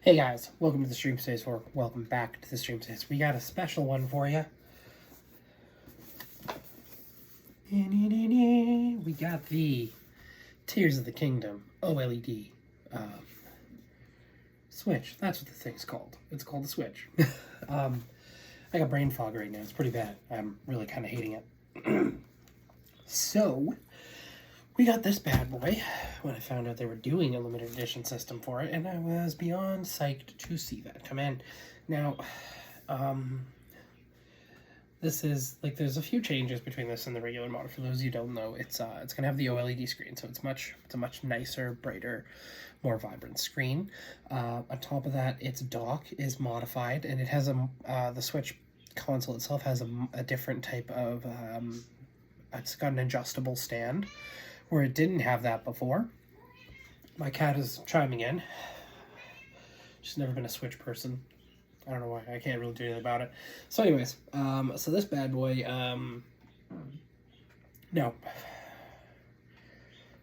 Hey guys, welcome to the stream space, or welcome back to the stream space. We got a special one for you. We got the Tears of the Kingdom OLED Switch. That's what the thing's called. It's called the Switch. I got brain fog right now. It's pretty bad. I'm really kind of hating it. So, we got this bad boy when I found out they were doing a limited edition system for it, and I was beyond psyched to see that come in. Now, this is, like, there's a few changes between this and the regular model. For those of you who don't know, it's going to have the OLED screen, so it's a much nicer, brighter, more vibrant screen. On top of that, its dock is modified, and it has the Switch console itself has a different type of, it's got an adjustable stand, where it didn't have that before. My cat is chiming in. She's never been a Switch person. I don't know why. I can't really do anything about it. So anyways, so this bad boy, no.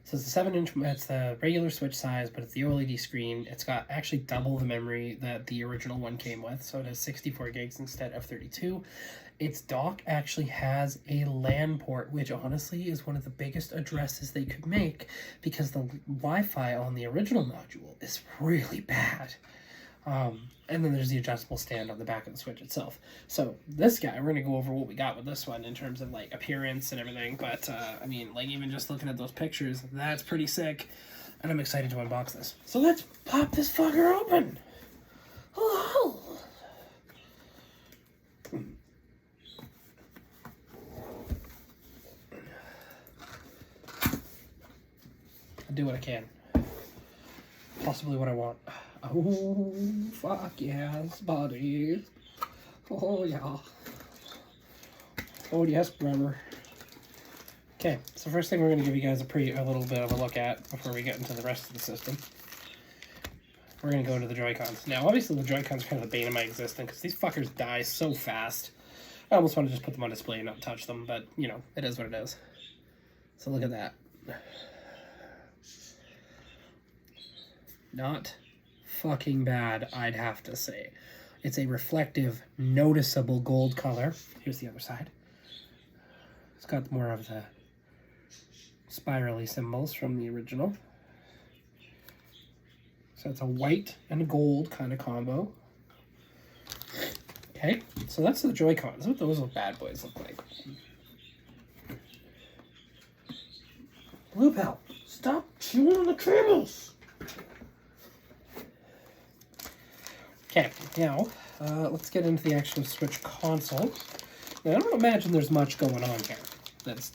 So it's a 7-inch, it's the regular Switch size, but it's the OLED screen. It's got actually double the memory that the original one came with, so it has 64 gigs instead of 32. Its dock actually has a LAN port, which honestly is one of the biggest addresses they could make, because the Wi-Fi on the original module is really bad. And then there's the adjustable stand on the back of the Switch itself. So this guy, we're going to go over what we got with this one in terms of like appearance and everything. But I mean, like even just looking at those pictures, that's pretty sick. And I'm excited to unbox this. So let's pop this fucker open. Oh. I do what I can. Possibly what I want. Oh, fuck yes, buddy. Oh, yeah. Oh, yes, brother. Okay, so first thing we're going to give you guys a little bit of a look at before we get into the rest of the system. We're going to go into the Joy-Cons. Now, obviously, the Joy-Cons are kind of the bane of my existence because these fuckers die so fast. I almost want to just put them on display and not touch them, but, you know, it is what it is. So look at that. Not fucking bad, I'd have to say. It's a reflective, noticeable gold color. Here's the other side. It's got more of the spirally symbols from the original. So it's a white and a gold kind of combo. Okay, so that's the Joy-Cons. That's what those little bad boys look like. Blue Pal, stop chewing on the cables! Okay, now, let's get into the actual Switch console. Now, I don't imagine there's much going on here. That's,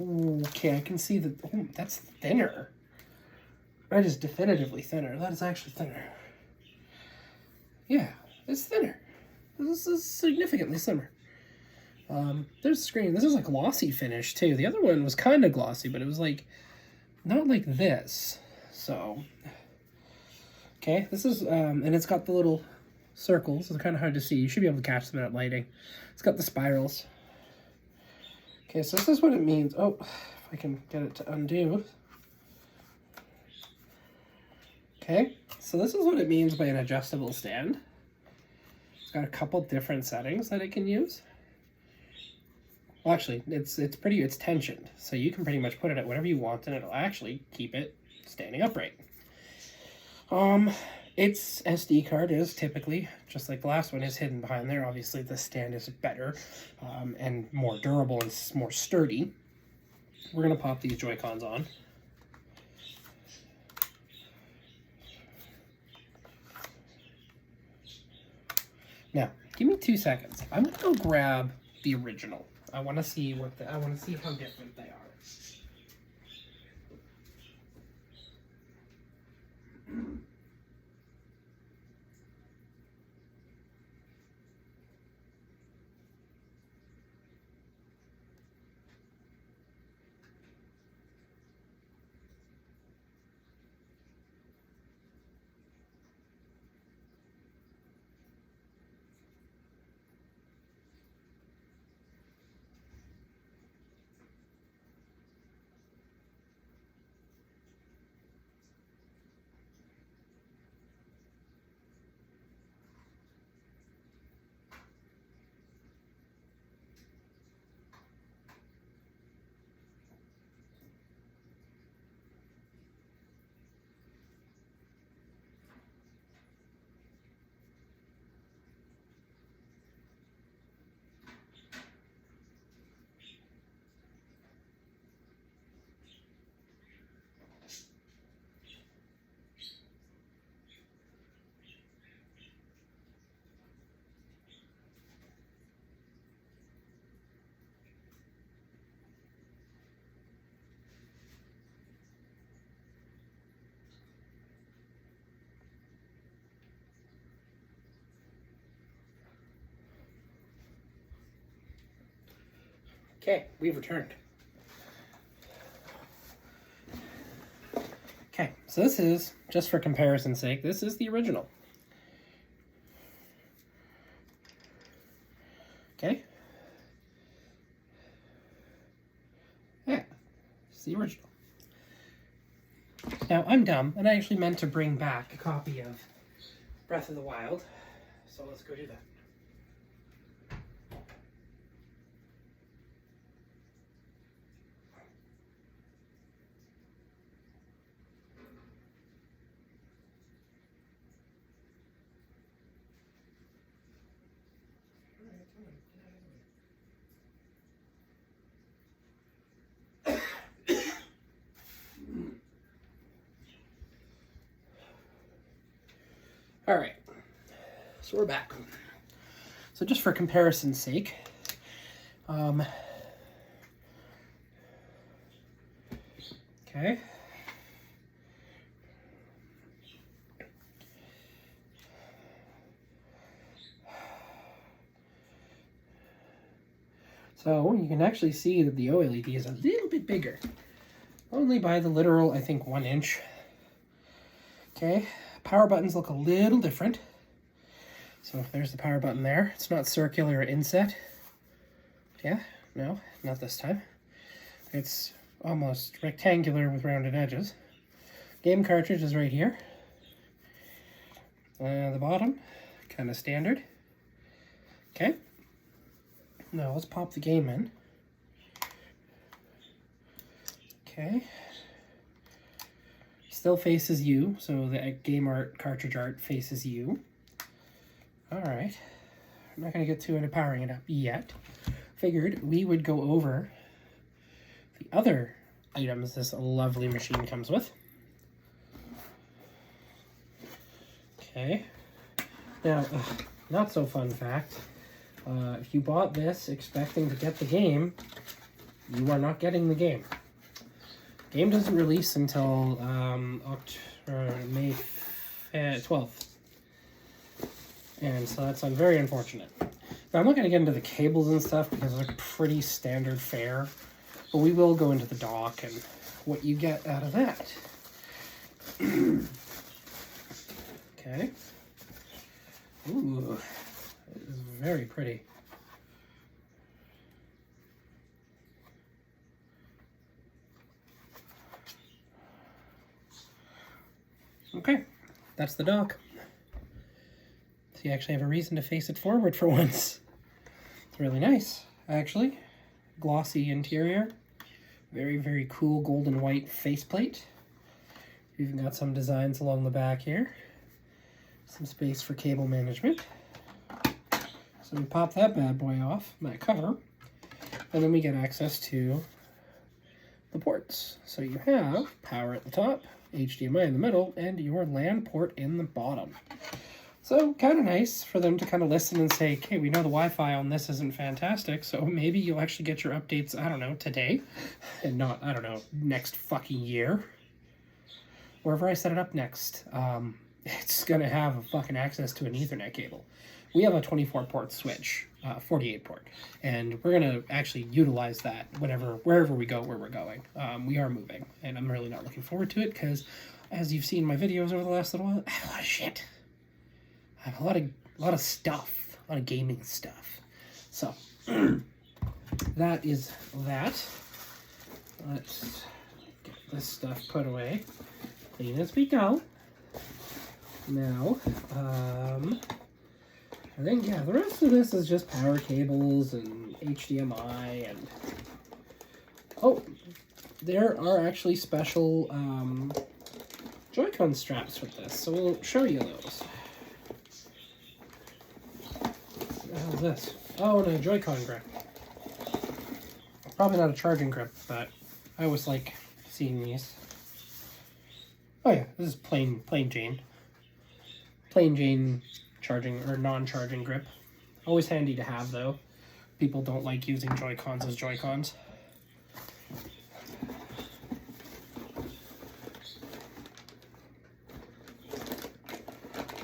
okay, I can see that, that's thinner. That is definitively thinner. That is actually thinner. Yeah, it's thinner. This is significantly thinner. There's the screen. This is a glossy finish, too. The other one was kind of glossy, but it was like, not like this. So, okay, this is, and it's got the little circles. It's kind of hard to see. You should be able to catch them at lighting. It's got the spirals. Okay, so this is what it means. Oh, if I can get it to undo. Okay, so this is what it means by an adjustable stand. It's got a couple different settings that it can use. Well, actually, it's tensioned, so you can pretty much put it at whatever you want, and it'll actually keep it standing upright. Its SD card is typically, just like the last one, is hidden behind there. Obviously, the stand is better and more durable and more sturdy. We're going to pop these Joy-Cons on. Now, give me 2 seconds. I'm going to go grab the original. I want to see I want to see how different they are. Okay, we've returned. Okay, so this is, just for comparison's sake, this is the original. Okay. Yeah, it's the original. Now, I'm dumb, and I actually meant to bring back a copy of Breath of the Wild, so let's go do that. All right, so we're back. So just for comparison's sake, okay. So you can actually see that the OLED is a little bit bigger, only by the literal, I think, 1 inch. Okay, power buttons look a little different. So if there's the power button there, it's not circular or inset. Yeah, no, not this time. It's almost rectangular with rounded edges. Game cartridge is right here. The bottom, kind of standard. Okay. Now let's pop the game in. Okay. Still faces you, so the game art, cartridge art faces you. Alright. I'm not going to get too into powering it up yet. Figured we would go over the other items this lovely machine comes with. Okay. Now, not so fun fact. If you bought this expecting to get the game, you are not getting the game. Game doesn't release until May 12th. And so that's very unfortunate. Now, I'm not going to get into the cables and stuff because they're pretty standard fare. But we will go into the dock and what you get out of that. Okay. Ooh. It is very pretty. Okay, that's the dock. So you actually have a reason to face it forward for once. It's really nice, actually. Glossy interior. Very, very cool golden white faceplate. We've even got some designs along the back here. Some space for cable management. So we pop that bad boy off, that cover, and then we get access to the ports. So you have power at the top, HDMI in the middle, and your LAN port in the bottom. So kind of nice for them to kind of listen and say, okay, we know the Wi-Fi on this isn't fantastic, so maybe you'll actually get your updates, I don't know, today, and not, I don't know, next fucking year. Wherever I set it up next, it's going to have fucking access to an Ethernet cable. We have a 24-port switch, 48-port, and we're going to actually utilize that wherever we go, where we're going. We are moving, and I'm really not looking forward to it because, as you've seen in my videos over the last little while, I have a lot of shit. I have a lot of stuff, a lot of gaming stuff. So, that is that. Let's get this stuff put away. Clean as we go. Now, I think, yeah, the rest of this is just power cables and HDMI and... Oh, there are actually special Joy-Con straps with this, so we'll show you those. What the hell is this? Oh, and a Joy-Con grip. Probably not a charging grip, but I always like seeing these. Oh yeah, this is plain Jane. Plain Jane charging or non-charging grip. Always handy to have though. People don't like using Joy-Cons as Joy-Cons.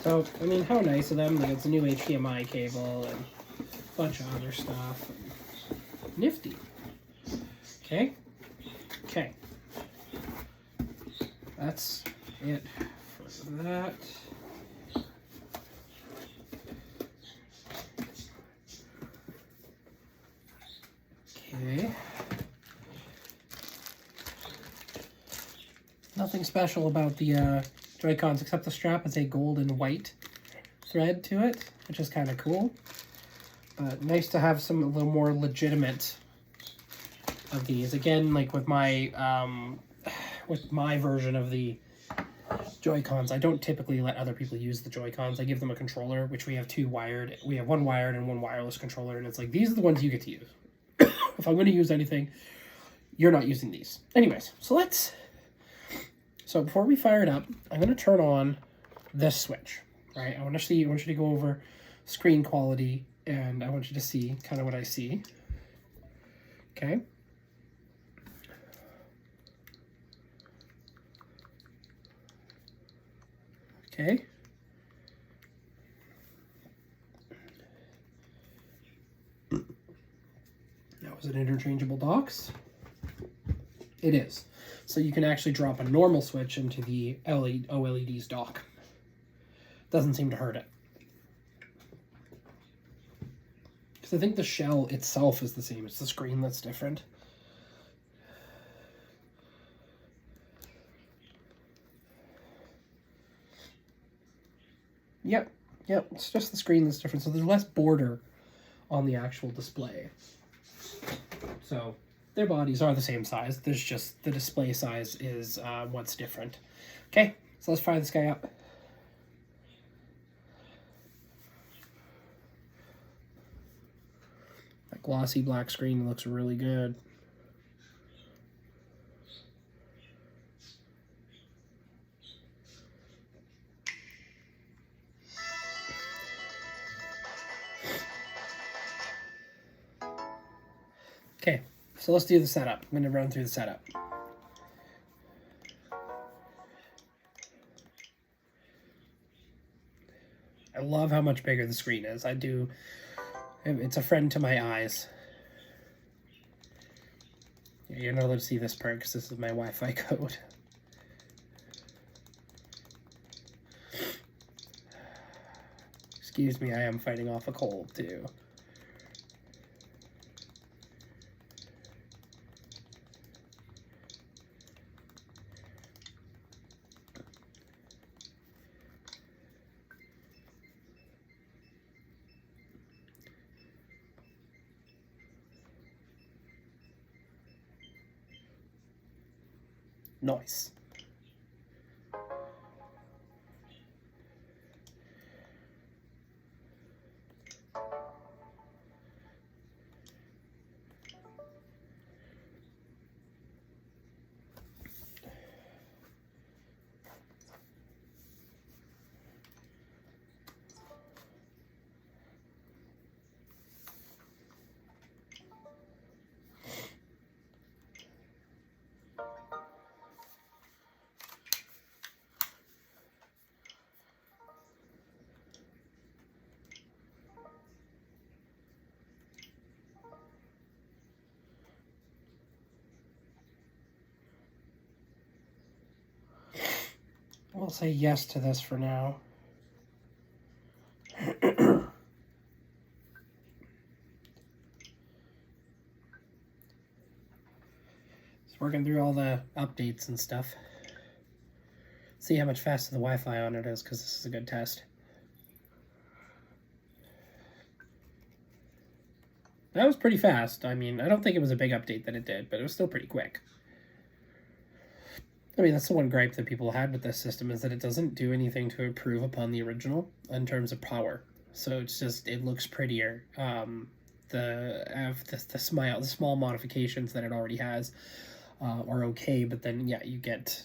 So, I mean, how nice of them. Like, it's a new HDMI cable and a bunch of other stuff. Nifty. Okay. Okay. That's it for that. Okay. Nothing special about the Joy-Cons except the strap is a gold and white thread to it, which is kind of cool. But nice to have some a little more legitimate of these. Again, like with my version of the Joy-Cons, I don't typically let other people use the Joy-Cons. I give them a controller, which we have two wired. We have one wired and one wireless controller, and it's like, these are the ones you get to use. If I'm going to use anything, you're not using these. Anyways, so before we fire it up, I'm going to turn on this switch, right? I want you to go over screen quality, and I want you to see kind of what I see. Okay. Okay. Now, is it interchangeable docks? It is. So you can actually drop a normal switch into the OLED's dock. Doesn't seem to hurt it. Because I think the shell itself is the same. It's the screen that's different. Yep, it's just the screen that's different. So there's less border on the actual display. So their bodies are the same size. There's just the display size is what's different. Okay, so let's fire this guy up. That glossy black screen looks really good. Okay, so let's do the setup. I'm going to run through the setup. I love how much bigger the screen is. I do. It's a friend to my eyes. You're not allowed to see this part because this is my Wi-Fi code. Excuse me, I am fighting off a cold too. Nice. We'll say yes to this for now. It's working through all the updates and stuff. See how much faster the Wi-Fi on it is, because this is a good test. That was pretty fast. I mean, I don't think it was a big update that it did, but it was still pretty quick. I mean, that's the one gripe that people had with this system, is that it doesn't do anything to improve upon the original in terms of power. So it's just, it looks prettier. The small modifications that it already has are okay, but then yeah, you get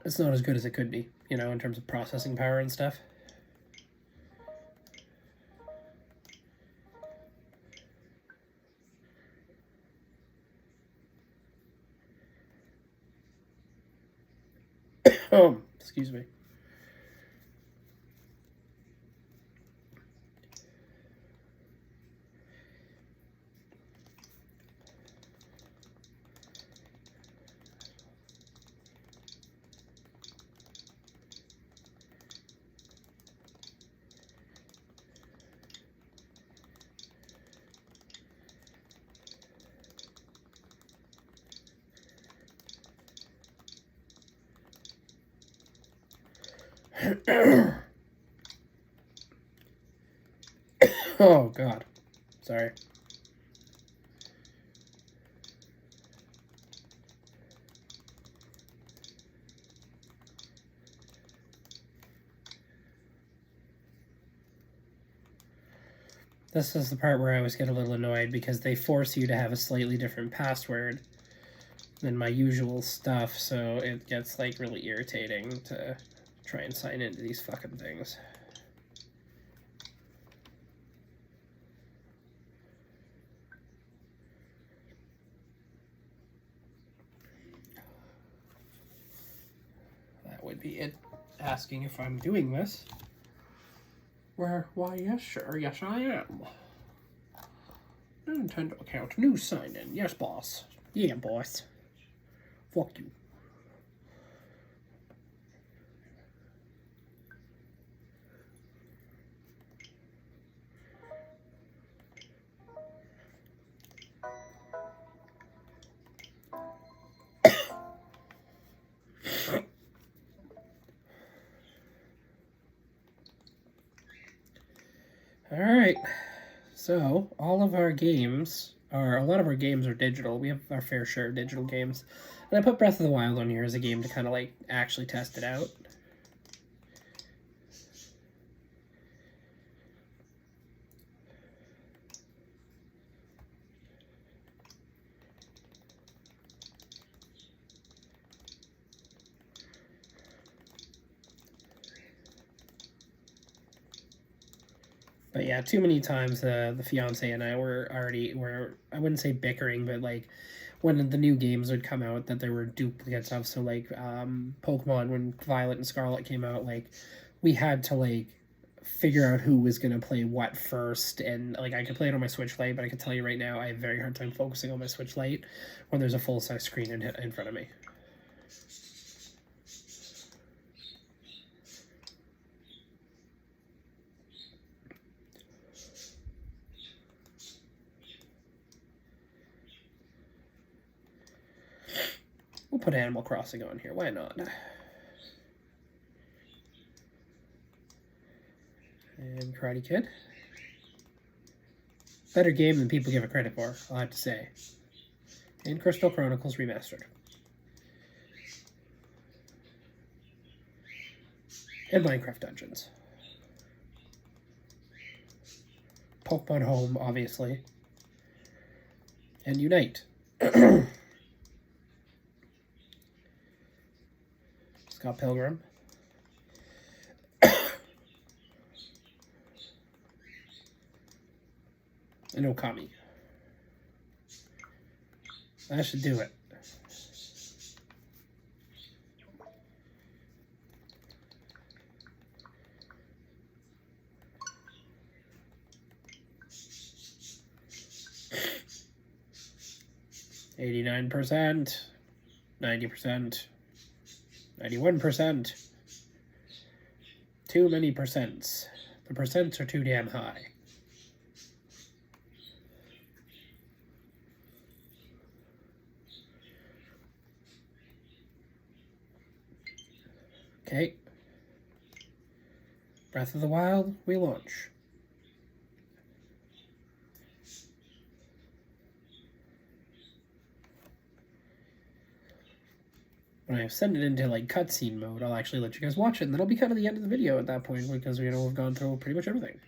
it's not as good as it could be, you know, in terms of processing power and stuff. Oh, excuse me. Oh, God. Sorry. This is the part where I always get a little annoyed because they force you to have a slightly different password than my usual stuff, so it gets like really irritating to try and sign into these fucking things. That would be it asking if I'm doing this. Why, yes, sure, yes, I am. Nintendo account, new sign in. Yes, boss. Yeah, boss. Fuck you. Alright, so all of our games, or a lot of our games are digital. We have our fair share of digital games. And I put Breath of the Wild on here as a game to kind of like actually test it out. But yeah, too many times the fiance and I were I wouldn't say bickering, but like when the new games would come out that there were duplicates of. So like Pokemon, when Violet and Scarlet came out, like we had to like figure out who was gonna play what first. And like I could play it on my Switch Lite, but I can tell you right now I have a very hard time focusing on my Switch Lite when there's a full size screen in front of me. We'll put Animal Crossing on here. Why not? And Karate Kid. Better game than people give it credit for, I'll have to say. And Crystal Chronicles Remastered. And Minecraft Dungeons. Pokemon Home, obviously. And Unite. Scott Pilgrim. And Okami. That should do it. %, 90%, 91%. Too many percents. The percents are too damn high. Okay. Breath of the Wild, we launch. When I send it into like cutscene mode, I'll actually let you guys watch it, and that'll be kind of the end of the video at that point because we've gone through pretty much everything.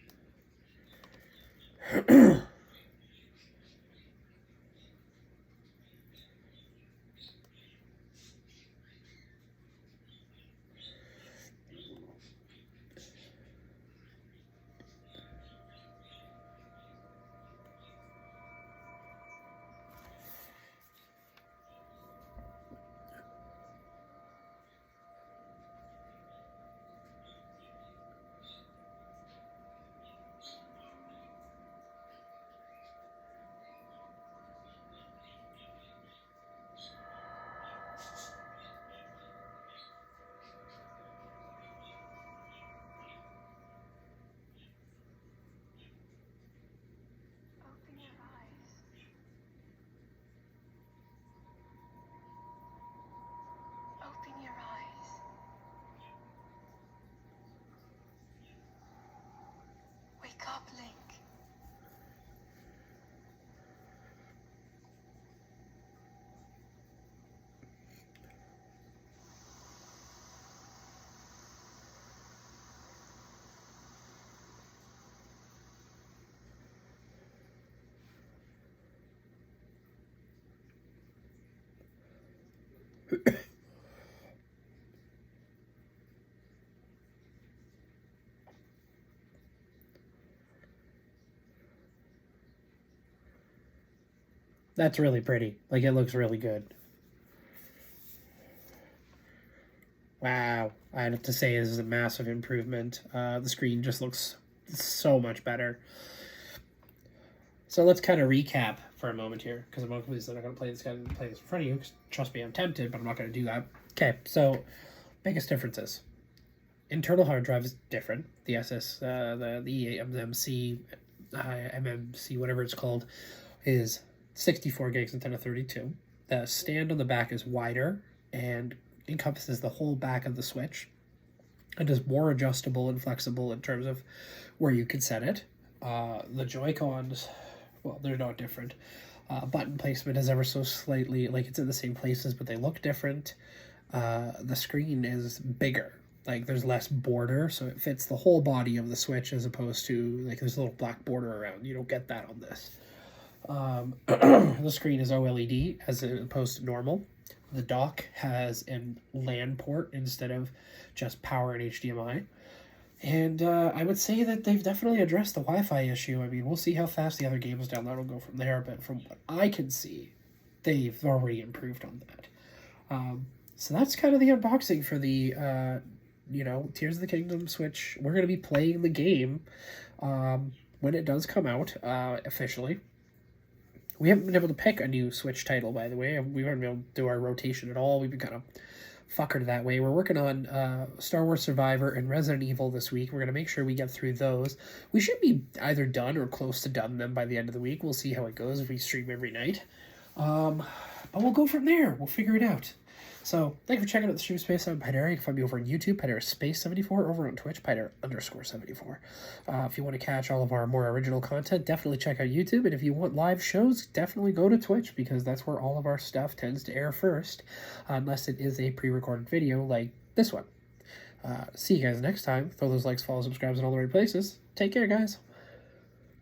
That's really pretty. Like, it looks really good. Wow. I have to say, this is a massive improvement. The screen just looks so much better. So let's kind of recap for a moment here, because I'm obviously not going to play this in front of you. Trust me, I'm tempted, but I'm not going to do that. Okay, so biggest differences. Internal hard drive is different. The the MMC, MMC, whatever it's called, is 64 gigs instead of 32. The stand on the back is wider and encompasses the whole back of the Switch. It is more adjustable and flexible in terms of where you can set it. The Joy-Cons, well, they're not different. Button placement is ever so slightly, like, it's in the same places, but they look different. The screen is bigger. Like, there's less border, so it fits the whole body of the Switch as opposed to, like, there's a little black border around. You don't get that on this. The screen is OLED as opposed to normal. The dock has a LAN port instead of just power and HDMI. And I would say that they've definitely addressed the Wi-Fi issue. I mean, we'll see how fast the other games download will go from there, but from what I can see, they've already improved on that. So that's kind of the unboxing for the, Tears of the Kingdom Switch. We're going to be playing the game when it does come out officially. We haven't been able to pick a new Switch title, by the way. We haven't been able to do our rotation at all. We've been kind of fuckered that way. We're working on Star Wars Survivor and Resident Evil this week. We're going to make sure we get through those. We should be either done or close to done them by the end of the week. We'll see how it goes if we stream every night. But we'll go from there. We'll figure it out. So, thank you for checking out the stream space. I'm Pyder. You can find me over on YouTube, Pyder Space 74, over on Twitch, Pyder_74. If you want to catch all of our more original content, definitely check out YouTube. And if you want live shows, definitely go to Twitch, because that's where all of our stuff tends to air first, unless it is a pre-recorded video like this one. See you guys next time. Throw those likes, follow, subscribes in all the right places. Take care, guys.